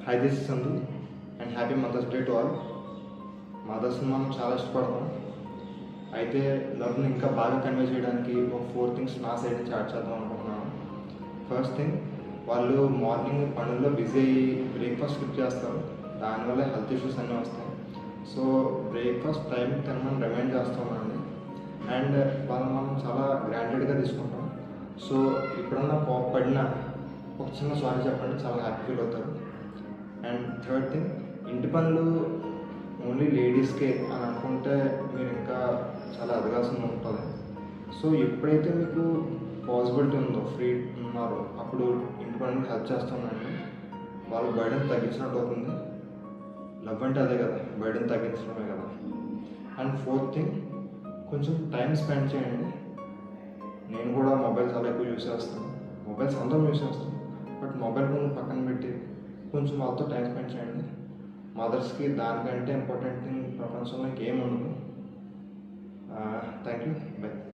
Hi, this is Sandhu and happy Mother's Day to all. మదర్స్ని మనం చాలా ఇష్టపడతాం. అయితే లవ్ని ఇంకా బాగా కన్వే చేయడానికి ఒక 4 థింగ్స్ నా సైడ్ నుంచి యాడ్ చేద్దాం అనుకుంటున్నాను. ఫస్ట్ థింగ్, వాళ్ళు మార్నింగ్ పనుల్లో బిజీ అయ్యి బ్రేక్ఫాస్ట్ స్కిప్ చేస్తారు. దానివల్ల హెల్త్ ఇష్యూస్ అన్నీ వస్తాయి. సో బ్రేక్ఫాస్ట్ టైం తినమని రిమైండ్ చేస్తామండి. అండ్ వాళ్ళని మనం చాలా గ్రాంటెడ్గా తీసుకుంటాం. సో ఎప్పుడన్నా కోపపడినా ఒక చిన్న సారీ చెప్పండి, చాలా హ్యాపీ ఫీల్ అవుతారు. అండ్ థర్డ్ థింగ్, ఇంటి పనులు ఓన్లీ లేడీస్కే అని అనుకుంటే మీరు ఇంకా చాలా ఎదగాల్సి ఉంటుంది. సో ఎప్పుడైతే మీకు పాసిబిలిటీ ఉందో, ఫ్రీ ఉన్నారో, అప్పుడు ఇంటి పనులు హెల్ప్ చేస్తానండి. వాళ్ళ బర్డెన్ తగ్గించినట్టు అవుతుంది. లవ్ అంటే అదే కదా, బర్డెన్ తగ్గించడమే కదా. అండ్ ఫోర్త్ థింగ్, కొంచెం టైం స్పెండ్ చేయండి. నేను కూడా మొబైల్ చాలా ఎక్కువ యూస్ చేస్తాను, మొబైల్స్ అందరం యూస్ చేస్తాం. బట్ మొబైల్ ఫోన్ పక్కన పెట్టి కొంచెం వాళ్ళతో టైం స్పెండ్ చేయండి. మదర్స్కి దానికంటే ఇంపార్టెంట్ థింగ్ ప్రపంచంలో ఇంకేం ఉండదు.